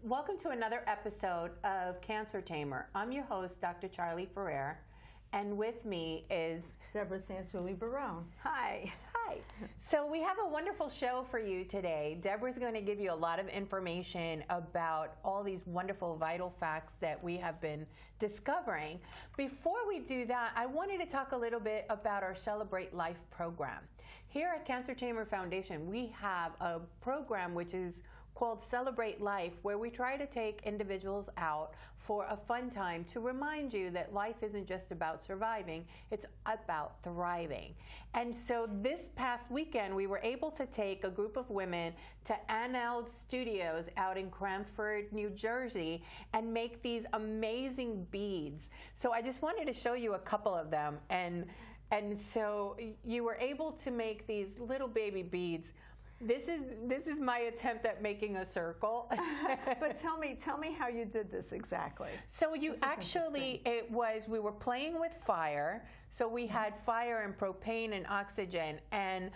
Welcome to another episode of Cancer Tamer. I'm your host, Dr. Charley Ferrer, and with me is Debra Barone. Hi. Hi. So we have a wonderful show for you today. Debra's going to give you a lot of information about all these wonderful vital facts that we have been discovering. Before we do that, I wanted to talk a little bit about our Celebrate Life program. Here at Cancer Tamer Foundation, we have a program which is called Celebrate Life, where we try to take individuals out for a fun time to remind you that life isn't just about surviving, it's about thriving. And so this past weekend, we were able to take a group of women to Aneld Studios out in Cranford, New Jersey, and make these amazing beads. So I just wanted to show you a couple of them. And so you were able to make these little baby beads. This is my attempt at making a circle. But tell me how you did this exactly. So you actually, we were playing with fire. So we had fire and propane and oxygen, and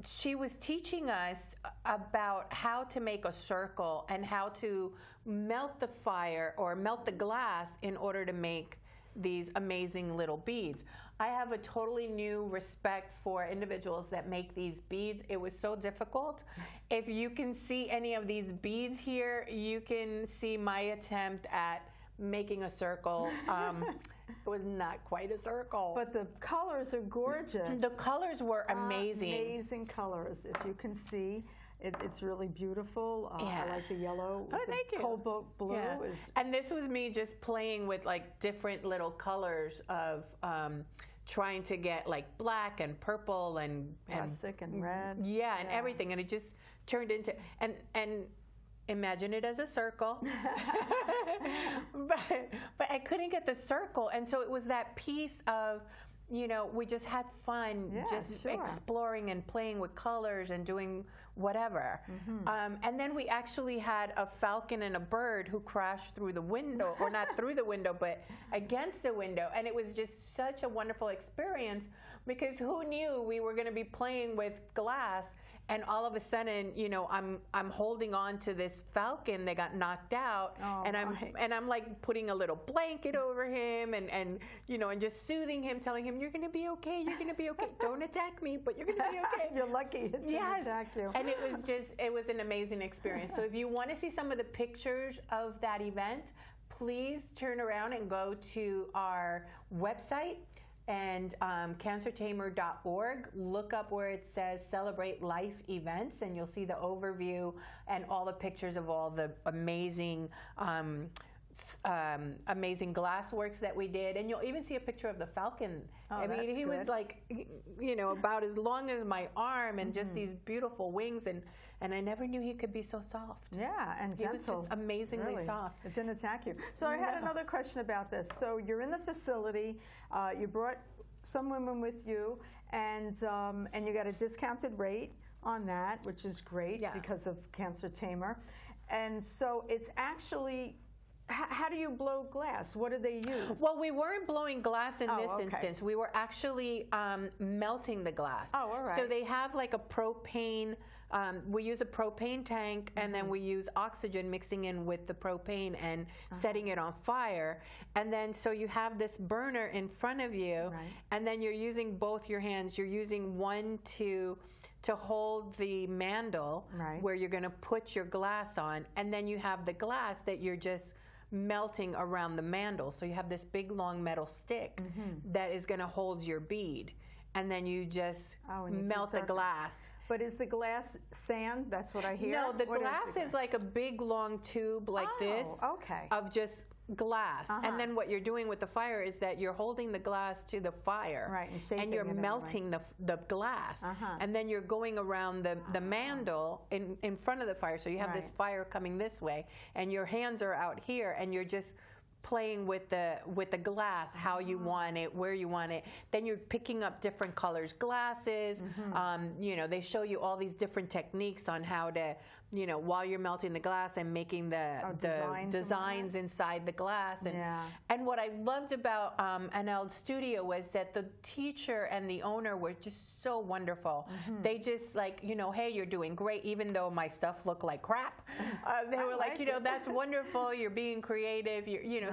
she was teaching us about how to make a circle and how to melt the fire or melt the glass in order to make these amazing little beads. I have a totally new respect for individuals that make these beads. It was so difficult. If you can see any of these beads here, you can see my attempt at making a circle. It was not quite a circle. But the colors are gorgeous. The colors were amazing. Amazing colors. If you can see, it's really beautiful. Yeah. I like the yellow. Oh, thank you. Cobalt blue. Yeah. And this was me just playing with like different little colors of trying to get like black and purple and rustic and red. Yeah, and everything. And it just turned into, and imagine it as a circle. but I couldn't get the circle. And so it was that piece of, we just had fun exploring and playing with colors and doing whatever. And then we actually had a falcon and a bird who crashed through the window, or not through the window, but against the window. And it was just such a wonderful experience, because who knew we were going to be playing with glass, and all of a sudden, I'm holding on to this falcon that got knocked out, and I'm like putting a little blanket over him, and just soothing him, telling him, "You're going to be okay. You're going to be okay. Don't attack me, but you're going to be okay." You're lucky it didn't attack you. And it was an amazing experience. So if you want to see some of the pictures of that event, please turn around and go to our website and cancertamer.org. Look up where it says Celebrate Life Events, and you'll see the overview and all the pictures of all the amazing amazing glass works that we did. And you'll even see a picture of the falcon. I mean, he was like, about as long as my arm, and just these beautiful wings, and I never knew he could be so soft. Yeah, and gentle. He was just amazingly soft. It didn't attack you. So I had another question about this. So you're in the facility, you brought some women with you, and you got a discounted rate on that, which is great because of Cancer Tamer. And so it's actually, how do you blow glass? What do they use? Well, we weren't blowing glass in this instance. We were actually melting the glass. Oh, all right. So they have like a propane, we use a propane tank, and then we use oxygen mixing in with the propane and setting it on fire. And then so you have this burner in front of you, and then you're using both your hands. You're using one to hold the mandle where you're going to put your glass on, and then you have the glass that you're just melting around the mandle. So you have this big long metal stick that is going to hold your bead, and then you just melt the glass. But is the glass sand? That's what I hear. No, the glass is like a big long tube like this of just glass. And then what you're doing with the fire is that you're holding the glass to the fire, and you're melting the glass. And then you're going around the mandle in front of the fire. So you have this fire coming this way, and your hands are out here, and you're just playing with the glass, how you want it, where you want it. Then you're picking up different colors glasses. They show you all these different techniques on how to while you're melting the glass and making the designs inside the glass. And what I loved about NL Studio was that the teacher and the owner were just so wonderful. They just like, hey, you're doing great, even though my stuff looked like crap. They were like, that's wonderful. You're being creative.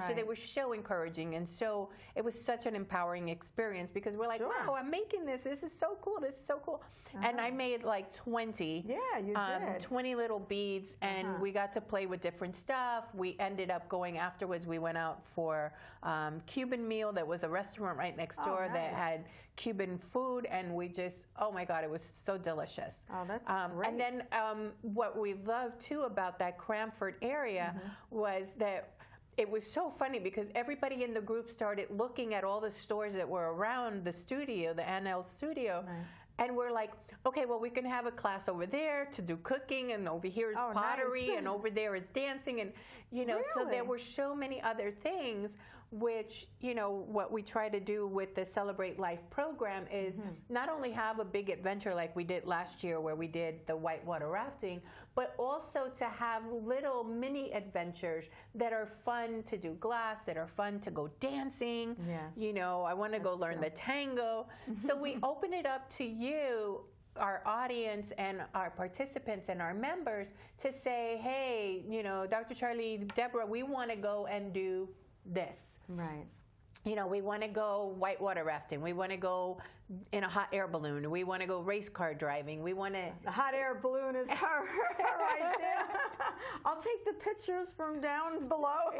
So they were so encouraging. And so it was such an empowering experience because we're like, wow, I'm making this. This is so cool. This is so cool. And I made like 20. Yeah, you did. 20 little beads, and we got to play with different stuff. We ended up going afterwards. We went out for Cuban meal. There was a restaurant right next door that had Cuban food, and we just, oh my God, it was so delicious. Oh, that's great. And then what we loved too about that Cranford area was that it was so funny because everybody in the group started looking at all the stores that were around the studio, the NL Studio. And we're like, okay, well, we can have a class over there to do cooking, and over here is pottery, and over there is dancing, and so there were so many other things. Which what we try to do with the Celebrate Life program is not only have a big adventure like we did last year, where we did the whitewater rafting, but also to have little mini adventures that are fun to do glass, that are fun to go dancing. I want to go learn the tango. So we open it up to you, our audience and our participants and our members, to say, hey, Dr. Charley, Debra, we want to go and do this. Right. We want to go whitewater rafting. We want to go in a hot air balloon. We want to go race car driving. We want to... The hot air balloon is her right there. I'll take the pictures from down below.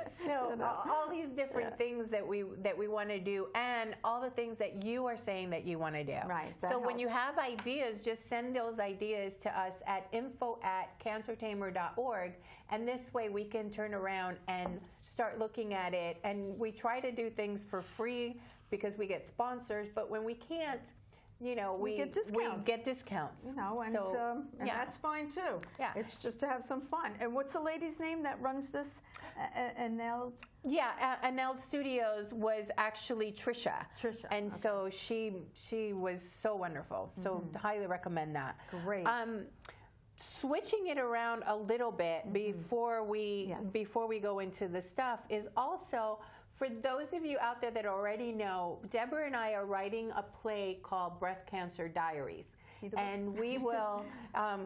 So all these different things that we want to do, and all the things that you are saying that you want to do. Right. So when you have ideas, just send those ideas to us at info@cancertamer.org, and this way we can turn around and start looking at it. And we try to do things for free because we get sponsors, but when we can't, we get discounts. And that's fine too. Yeah. It's just to have some fun. And what's the lady's name that runs this? Enel? Yeah, Enel Studios was actually Trisha. And so she was so wonderful. So highly recommend that. Great. Switching it around a little bit before we go into the stuff is also, for those of you out there that already know, Debra and I are writing a play called Breast Cancer Diaries. And we will,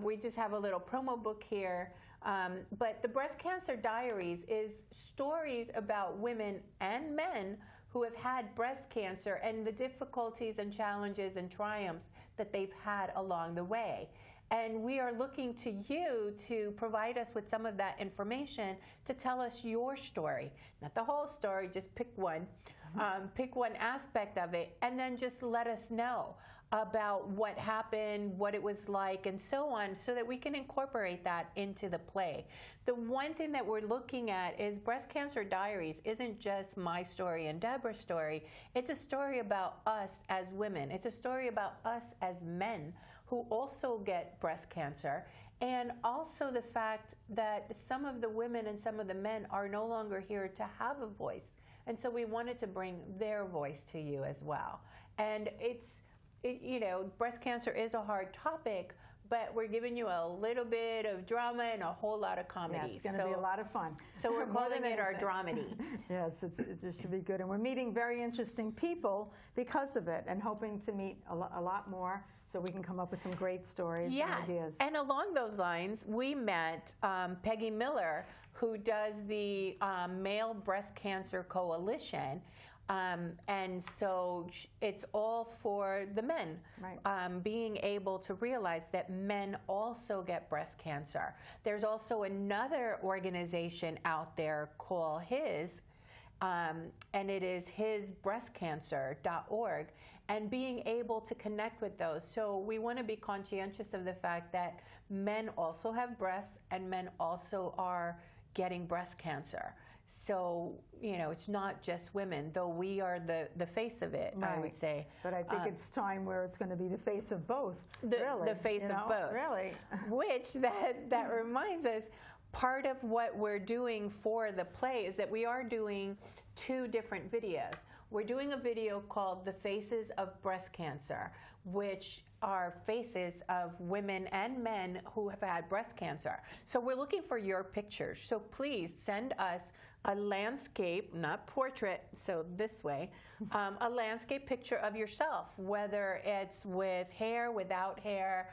we just have a little promo book here. But the Breast Cancer Diaries is stories about women and men who have had breast cancer and the difficulties and challenges and triumphs that they've had along the way. And we are looking to you to provide us with some of that information to tell us your story. Not the whole story, just pick one. Pick one aspect of it, and then just let us know about what happened, what it was like, and so on, so that we can incorporate that into the play. The one thing that we're looking at is Breast Cancer Diaries isn't just my story and Debra's story. It's a story about us as women. It's a story about us as men who also get breast cancer, and also the fact that some of the women and some of the men are no longer here to have a voice. And so we wanted to bring their voice to you as well. And breast cancer is a hard topic, but we're giving you a little bit of drama and a whole lot of comedy. Yeah, it's going to be a lot of fun. So we're calling it our dramedy. Yes, it should be good. And we're meeting very interesting people because of it, and hoping to meet a lot more so we can come up with some great stories and ideas. And along those lines, we met Peggy Miller, who does the Male Breast Cancer Coalition. And so it's all for the men, being able to realize that men also get breast cancer. There's also another organization out there called HIS, and it is hisbreastcancer.org, and being able to connect with those. So we want to be conscientious of the fact that men also have breasts, and men also are getting breast cancer. So, it's not just women, though we are the face of it, I would say. But I think it's time where it's going to be the face of both, The face of both. Really. Which, that reminds us, part of what we're doing for the play is that we are doing 2 different videos. we're doing a video called The Faces of Breast Cancer, which are faces of women and men who have had breast cancer. So we're looking for your pictures. So please send us a landscape, not portrait, so this way, a landscape picture of yourself, whether it's with hair, without hair,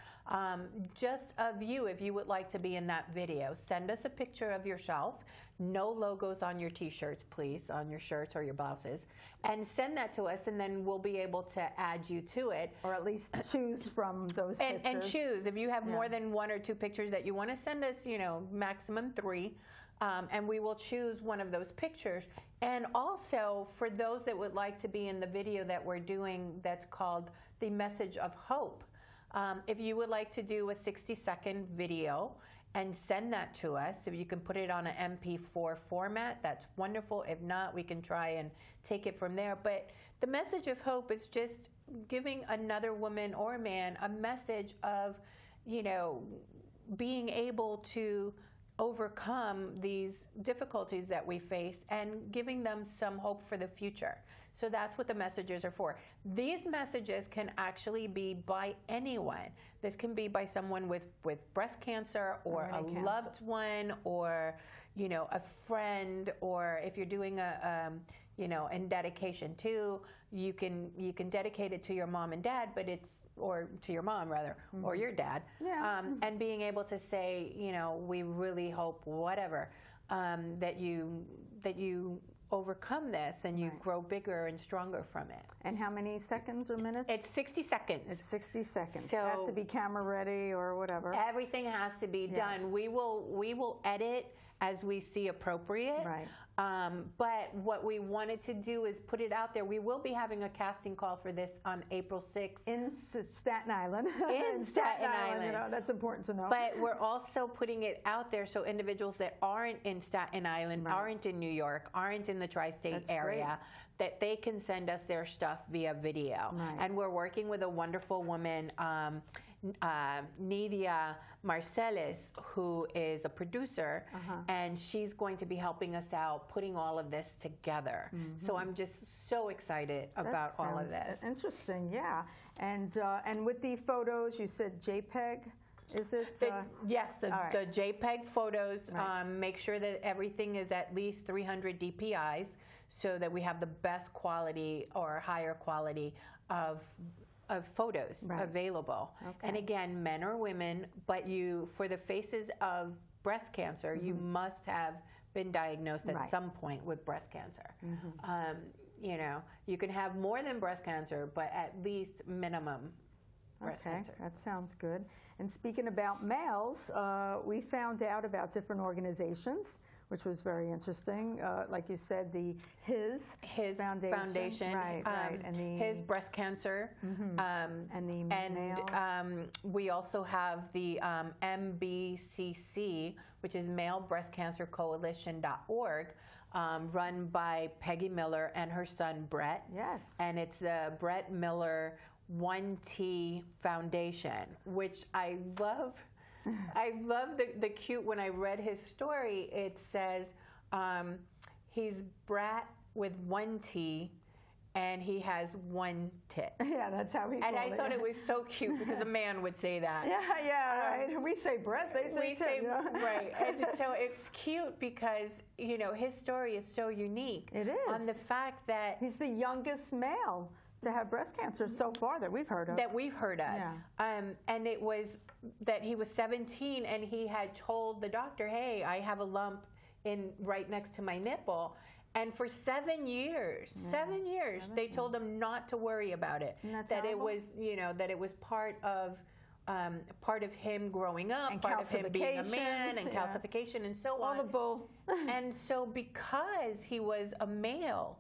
just of you if you would like to be in that video. Send us a picture of yourself. No logos on your t-shirts, please, on your shirts or your blouses. And send that to us, and then we'll be able to add you to it. Or at least choose from those pictures. And choose. If you have more than 1 or 2 pictures that you want to send us, maximum 3. And we will choose one of those pictures. And also, for those that would like to be in the video that we're doing that's called The Message of Hope, if you would like to do a 60-second video and send that to us, if you can put it on an MP4 format, that's wonderful. If not, we can try and take it from there. But the message of hope is just giving another woman or man a message of, being able to overcome these difficulties that we face and giving them some hope for the future. So that's what the messages are for. These messages can actually be by anyone. This can be by someone with breast cancer or a loved one or, a friend, or if you're doing in dedication too, you can dedicate it to your mom and dad, or to your mom rather, or your dad, and being able to say, we really hope whatever that you overcome this and you grow bigger and stronger from it. And how many seconds or minutes? It's 60 seconds. It's 60 seconds. So it has to be camera ready or whatever. Everything has to be done. We will edit as we see appropriate. Right. But what we wanted to do is put it out there. We will be having a casting call for this on April 6th. In Staten Island. In Staten Island. That's important to know. But we're also putting it out there so individuals that aren't in Staten Island, aren't in New York, aren't in the tri-state area, that they can send us their stuff via video. Right. And we're working with a wonderful woman, Nidia Marcellus, who is a producer, and she's going to be helping us out putting all of this together. So I'm just so excited about all of this. Interesting, yeah. And with the photos, you said JPEG. Is it? Yes, the JPEG photos. Make sure that everything is at least 300 DPIs so that we have the best quality or higher quality of photos available. And again, men or women, but for the faces of breast cancer, you must have been diagnosed at some point with breast cancer. You can have more than breast cancer, but at least minimum breast cancer. That sounds good. And speaking about males, we found out about different organizations, which was very interesting. Like you said, his Foundation. Right. And his breast cancer. We also have the MBCC, which is Male Breast Cancer Coalition.org, run by Peggy Miller and her son Brett. Yes. And it's the Brett Miller 1T Foundation, which I love. I love the cute, when I read his story, it says he's Brat with 1 T and he has 1 tit. Yeah, that's how he called it. And I thought it was so cute because a man would say that. Right. We say breast, they say tit. Right. And so it's cute because, his story is so unique. It is. On the fact that he's the youngest male to have breast cancer so far that we've heard of. Yeah. And it was that he was 17 and he had told the doctor, hey, I have a lump right next to my nipple. And for 7 years, they told him not to worry about it. That it was, that it was part of him growing up, and part of him being a man, and calcification, and so on. All the bull. And so because he was a male,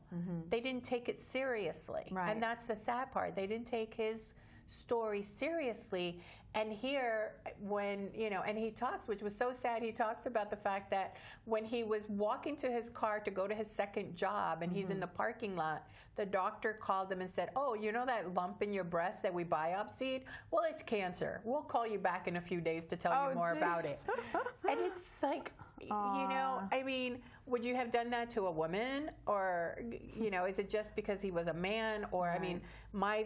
they didn't take it seriously. Right. And that's the sad part. They didn't take his story seriously. And here, when, and he talks, which was so sad, he talks about the fact that when he was walking to his car to go to his second job and he's in the parking lot, the doctor called him and said, oh, you know that lump in your breast that we biopsied? Well, it's cancer. We'll call you back in a few days to tell you more about it. And it's like, You know, I mean, would you have done that to a woman, or you know, is it just because he was a man? Or I mean, my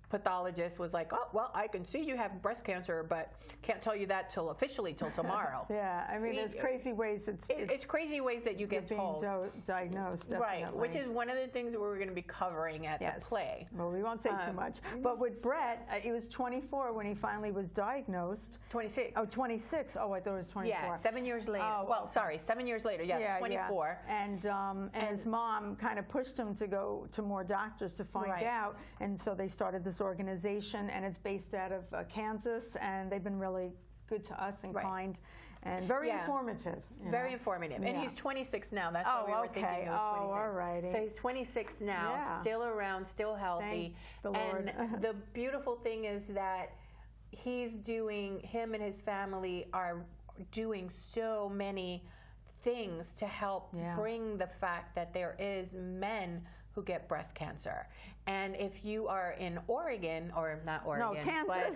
pathologist was like, oh, well, I can see you have breast cancer, but can't tell you that officially till tomorrow. Yeah, I mean, there's crazy ways it's crazy ways that you get told. Diagnosed, definitely. Right, which is one of the things that we're going to be covering at the play. Well, we won't say too much. But with Brett, he was 24 when he finally was diagnosed. 26. Oh, 26. Oh, I thought it was 24. Yeah, 7 years later. Oh, well, sorry, 7 years later. Yes, 24. Yeah. And his mom kind of pushed him to go to more doctors to find out. And so they started this organization, and it's based out of Kansas, and they've been really good to us and kind and very informative. Very informative. And he's 26 now. That's what we were thinking he was 26. All righty. So he's 26 now, still around, still healthy. Thank the Lord. And the beautiful thing is that him and his family are doing so many things to help bring the fact that there is men who get breast cancer. And if you are in Oregon, or not Oregon, but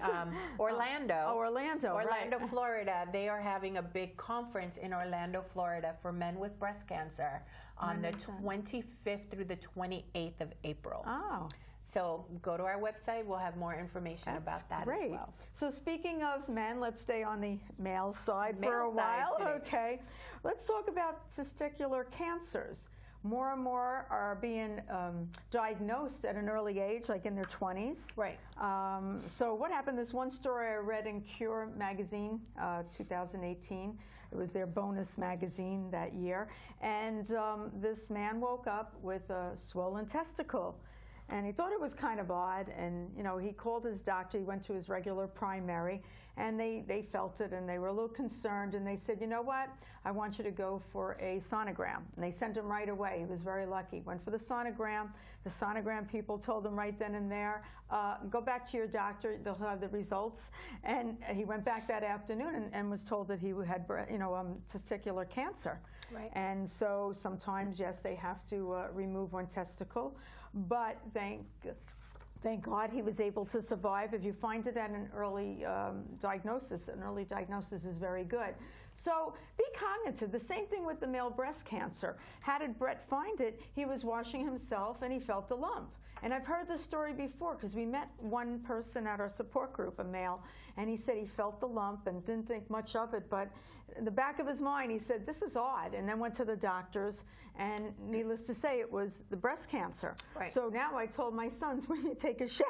Orlando, Orlando, Florida, they are having a big conference in Orlando, Florida for men with breast cancer on the 25th through the 28th of April. Oh. So go to our website. We'll have more information about that as well. So speaking of men, let's stay on the male side for a while. Okay. Let's talk about testicular cancers. More and more are being diagnosed at an early age, like in their 20s. Right. So what happened, this one story I read in Cure magazine, 2018. It was their bonus magazine that year. And this man woke up with a swollen testicle. And he thought it was kind of odd, and you know, he called his doctor. He went to his regular primary, and they felt it, and they were a little concerned, and they said, you know what, I want you to go for a sonogram. And they sent him right away. He was very lucky. Went for the sonogram. The sonogram people told him right then and there, go back to your doctor, they'll have the results. And he went back that afternoon and was told that he had testicular cancer. Right. And so sometimes, yes, they have to remove one testicle. But thank God he was able to survive. If you find it at an early diagnosis is very good. So be cognitive. The same thing with the male breast cancer. How did Brett find it? He was washing himself and he felt a lump. And I've heard this story before because we met one person at our support group, a male, and he said he felt the lump and didn't think much of it, but in the back of his mind he said, this is odd, and then went to the doctors, and needless to say, it was the breast cancer. Right. So now I told my sons, when you take a shower,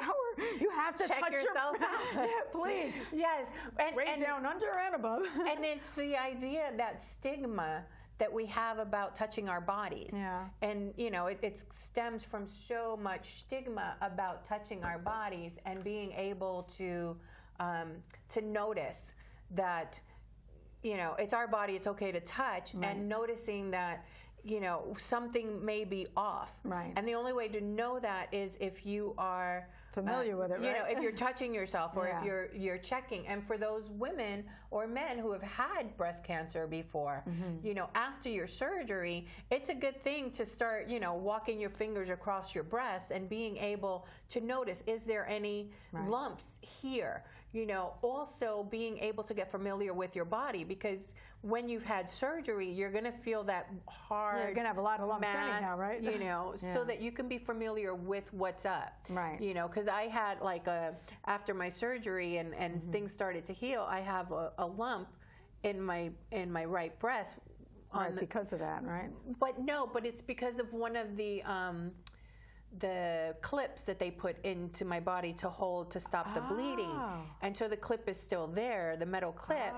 you have to check touch yourself out. Yeah, please. Yes. Right down under and above. And it's the idea, that stigma that we have about touching our bodies. Yeah. And you know, it stems from so much stigma about touching our bodies and being able to notice that, you know, it's our body, it's okay to touch, and noticing that, you know, something may be off. Right. And the only way to know that is if you are familiar with it, right? You know, if you're touching yourself, or if you're checking. And for those women or men who have had breast cancer before, you know, after your surgery, it's a good thing to start, you know, walking your fingers across your breast and being able to notice, is there any lumps here? You know, also being able to get familiar with your body, because when you've had surgery, you're going to feel that hard you're going to have a lot of lumps mass, anyhow, right? You know, so that you can be familiar with what's up. Right. You know, because I had like after my surgery and things started to heal, I have a lump in my right breast. Because of that, right? But it's because of one of the clips that they put into my body to stop the bleeding. And so the clip is still there, the metal clip.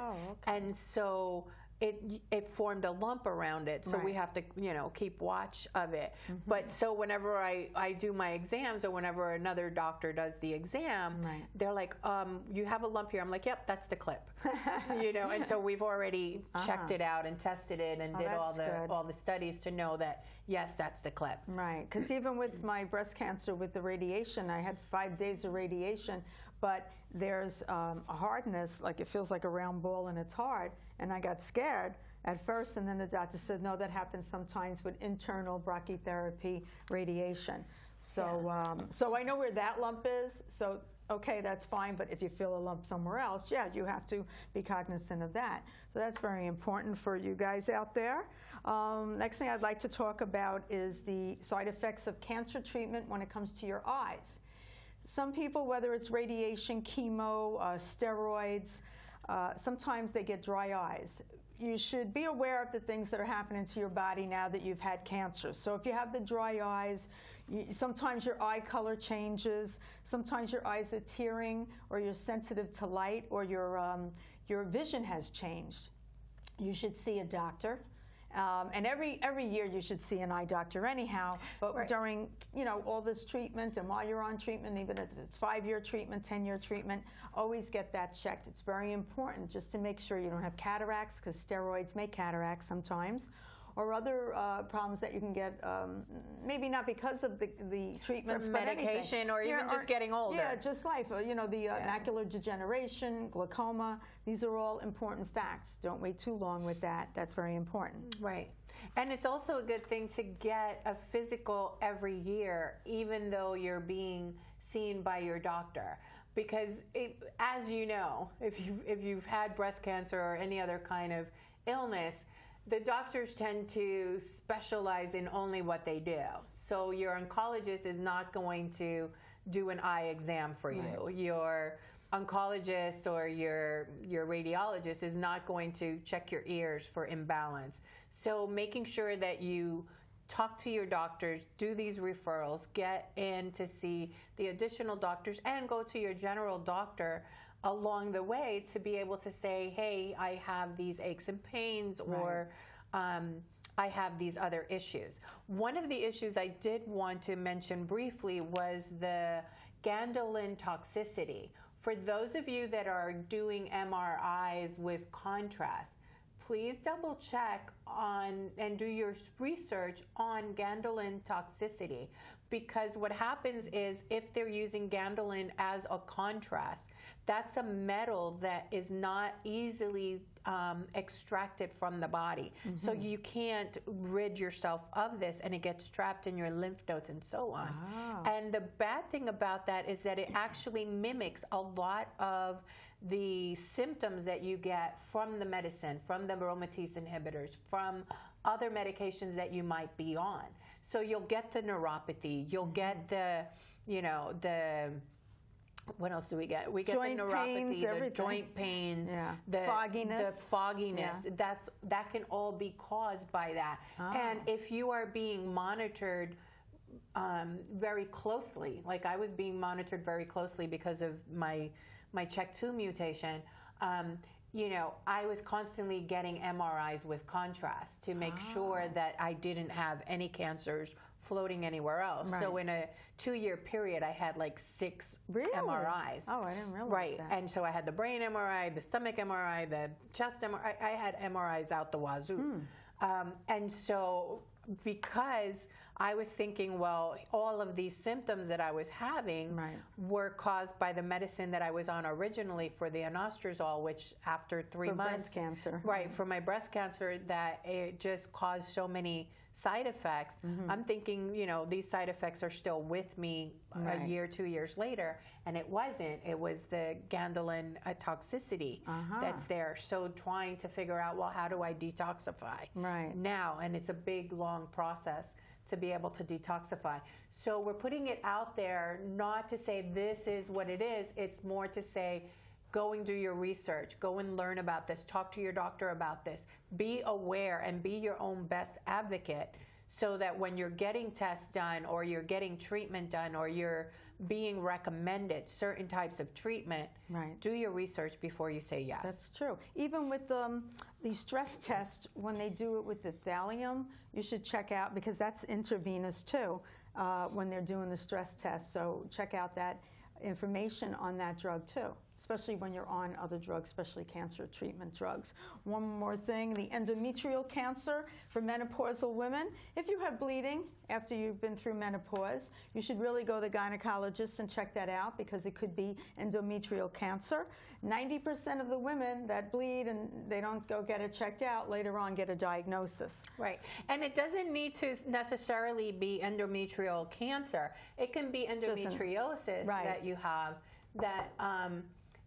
And so it formed a lump around it. So we have to, you know, keep watch of it. But so whenever I do my exams, or whenever another doctor does the exam, they're like, you have a lump here. I'm like, yep, that's the clip. You know, and so we've already checked it out and tested it and did all the studies to know that, yes, that's the clip. Right, because even with my breast cancer, with the radiation, I had 5 days of radiation, but there's a hardness, like it feels like a round ball and it's hard, and I got scared at first, and then the doctor said, no, that happens sometimes with internal brachytherapy radiation. So, so I know where that lump is. So, okay, that's fine. But if you feel a lump somewhere else, yeah, you have to be cognizant of that. So that's very important for you guys out there. Next thing I'd like to talk about is the side effects of cancer treatment when it comes to your eyes. Some people, whether it's radiation, chemo, steroids, sometimes they get dry eyes. You should be aware of the things that are happening to your body now that you've had cancer. So if you have the dry eyes, sometimes your eye color changes, sometimes your eyes are tearing, or you're sensitive to light, or your vision has changed. You should see a doctor. And every year you should see an eye doctor anyhow, but during all this treatment and while you're on treatment, even if it's 5-year treatment, 10-year treatment, always get that checked. It's very important just to make sure you don't have cataracts, because steroids make cataracts sometimes, or other problems that you can get, maybe not because of the treatments, from but medication, anything. or even just getting older. Yeah, just life. The macular degeneration, glaucoma, these are all important facts. Don't wait too long with that. That's very important. Right. And it's also a good thing to get a physical every year, even though you're being seen by your doctor. Because as you know, if you've had breast cancer or any other kind of illness, the doctors tend to specialize in only what they do. So your oncologist is not going to do an eye exam for you. Right. Your oncologist or your radiologist is not going to check your ears for imbalance. So making sure that you talk to your doctors, do these referrals, get in to see the additional doctors, and go to your general doctor along the way to be able to say, hey, I have these aches and pains, or I have these other issues. One of the issues I did want to mention briefly was the gandelin toxicity. For those of you that are doing MRIs with contrast, please double check on and do your research on gandelin toxicity, because what happens is if they're using gandelin as a contrast, that's a metal that is not easily extracted from the body. Mm-hmm. So you can't rid yourself of this, and it gets trapped in your lymph nodes and so on. Oh. And the bad thing about that is that it actually mimics a lot of the symptoms that you get from the medicine, from the aromatase inhibitors, from other medications that you might be on. So you'll get the neuropathy, you'll get the, what else do we get? We get joint the neuropathy, pains, the everything. Joint pains, the fogginess. The fogginess. Yeah. That can all be caused by that. Oh. And if you are being monitored very closely, like I was being monitored very closely because of my CHEK2 mutation, I was constantly getting MRIs with contrast to make sure that I didn't have any cancers floating anywhere else. Right. So in a 2-year period, I had like 6 MRIs. Oh, I didn't realize right. that. And so I had the brain MRI, the stomach MRI, the chest MRI. I had MRIs out the wazoo. And so because I was thinking, well, all of these symptoms that I was having were caused by the medicine that I was on originally for the anastrozole, which after 3 months... For breast cancer. Right, for my breast cancer, that it just caused so many side effects. I'm thinking, these side effects are still with me a year, 2 years later, and it wasn't. It was the gandelin toxicity that's there. So trying to figure out, well, how do I detoxify now? And it's a big, long process to be able to detoxify. So we're putting it out there not to say this is what it is. It's more to say, go and do your research. Go and learn about this. Talk to your doctor about this. Be aware and be your own best advocate, so that when you're getting tests done, or you're getting treatment done, or you're being recommended certain types of treatment, do your research before you say yes. That's true. Even with the stress test, when they do it with the thallium, you should check out, because that's intravenous too, when they're doing the stress test. So check out that information on that drug too. especially when you're on other drugs, especially cancer treatment drugs. One more thing, the endometrial cancer for menopausal women. If you have bleeding after you've been through menopause, you should really go to the gynecologist and check that out because it could be endometrial cancer. 90% of the women that bleed and they don't go get it checked out later on get a diagnosis. Right. And it doesn't need to necessarily be endometrial cancer. It can be endometriosis that you have that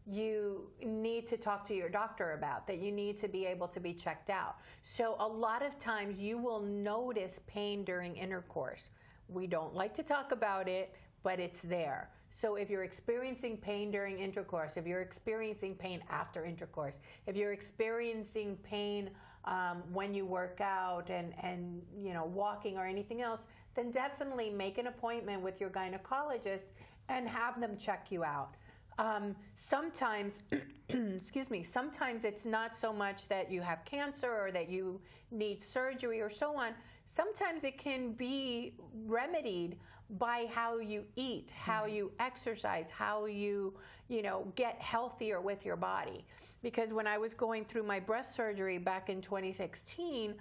you need to talk to your doctor about, that you need to be able to be checked out. So a lot of times you will notice pain during intercourse. We don't like to talk about it, but it's there. So if you're experiencing pain during intercourse, if you're experiencing pain after intercourse, if you're experiencing pain when you work out and you know, walking or anything else, then definitely make an appointment with your gynecologist and have them check you out. Sometimes, excuse me, sometimes it's not so much that you have cancer or that you need surgery or so on. Sometimes it can be remedied by how you eat, how you exercise, how you know, get healthier with your body. Because when I was going through my breast surgery back in 2016,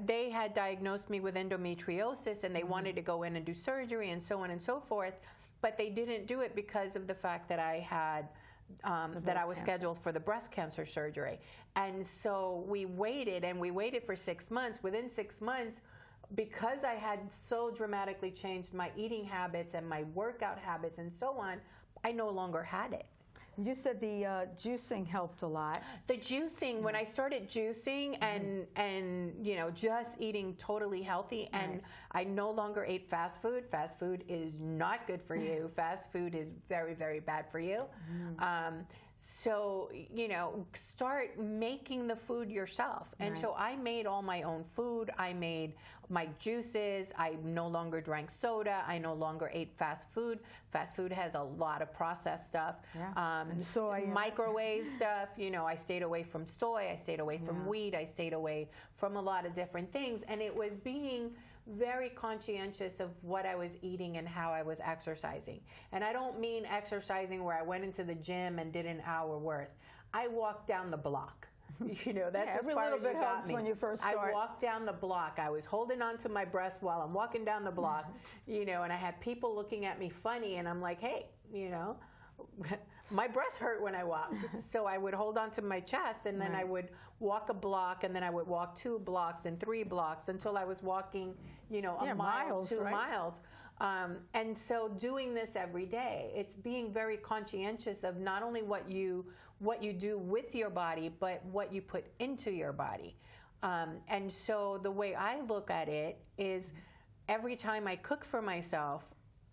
they had diagnosed me with endometriosis and they wanted to go in and do surgery and so on and so forth. But they didn't do it because of the fact that I had, that I was scheduled for the breast cancer surgery. And so we waited, and we waited for 6 months. Within 6 months, because I had so dramatically changed my eating habits and my workout habits and so on, I no longer had it. You said the juicing helped a lot. The juicing, when I started juicing and you know, just eating totally healthy, and I no longer ate fast food. Fast food is not good for you. Fast food is very, very bad for you. So, you know, start making the food yourself. And so I made all my own food. I made my juices. I no longer drank soda. I no longer ate fast food. Fast food has a lot of processed stuff. And soy, microwave stuff. You know, I stayed away from soy. I stayed away from wheat. I stayed away from a lot of different things. And it was being very conscientious of what I was eating and how I was exercising. And I don't mean exercising where I went into the gym and did an hour worth. I walked down the block. You know, that's every little bit helps when you first start. I walked down the block. I was holding on to my breast while I'm walking down the block, you know, and I had people looking at me funny, and I'm like, hey, you know, my breasts hurt when I walk. So I would hold on to my chest, and then I would walk a block, and then I would walk 2 blocks and 3 blocks until I was walking, you know, a mile, 2 miles. And so doing this every day, it's being very conscientious of not only what you do with your body, but what you put into your body. And so the way I look at it is every time I cook for myself,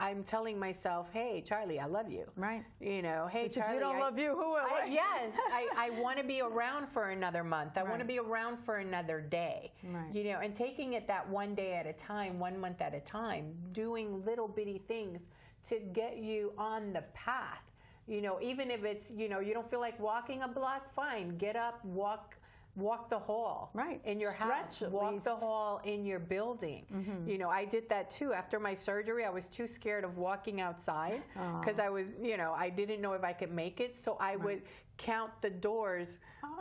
I'm telling myself, hey, Charley, I love you. Right. You know, hey, Charley. If you don't love you, who will? Yes, I want to be around for another month. I want to be around for another day. Right. You know, and taking it that one day at a time, 1 month at a time, doing little bitty things to get you on the path. You know, even if it's, you know, you don't feel like walking a block, fine. Get up, walk the hall in your house, walk the hall in your building. You know, I did that too. After my surgery, I was too scared of walking outside because I was, you know, I didn't know if I could make it. So I would count the doors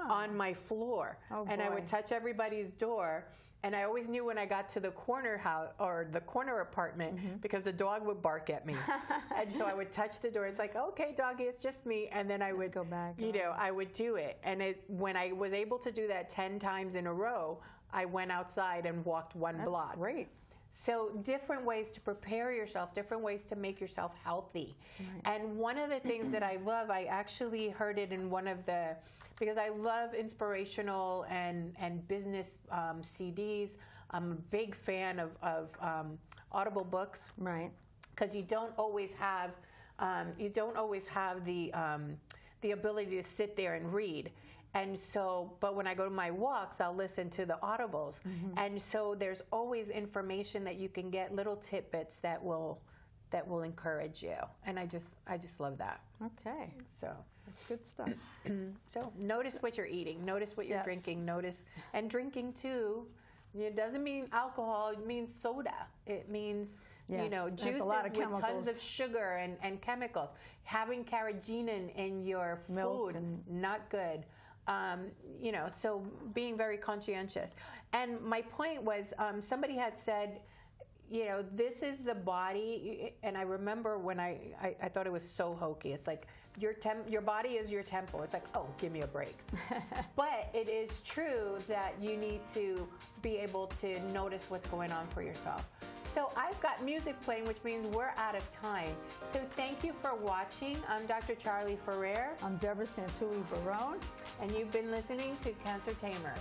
on my floor, and I would touch everybody's door. And I always knew when I got to the corner house or the corner apartment because the dog would bark at me. And so I would touch the door. It's like, okay, doggy, it's just me. And then I would go back. You know, I would do it. And when I was able to do that 10 times in a row, I went outside and walked 1 block. That's great. So different ways to prepare yourself, different ways to make yourself healthy. And one of the things that I love, I actually heard it in one of the, because I love inspirational and business CDs. I'm a big fan of Audible books. Right. Because you don't always have the ability to sit there and read. And so, but when I go to my walks, I'll listen to the audibles. And so there's always information that you can get, little tidbits that will encourage you. And I just love that. Okay. So that's good stuff. So notice what you're eating, notice what you're drinking, notice, and drinking too. It doesn't mean alcohol, it means soda. It means Yes, juices there's a lot of with tons chemicals. of sugar and chemicals. Having carrageenan in your Milk food, not good. So being very conscientious. And my point was, somebody had said, this is the body, and I remember when I thought it was so hokey. It's like your body is your temple. It's like, oh, give me a break. But it is true that you need to be able to notice what's going on for yourself. So I've got music playing, which means we're out of time. So thank you for watching. I'm Dr. Charley Ferrer. I'm Debra Santulli Barone. And you've been listening to Cancer Tamer.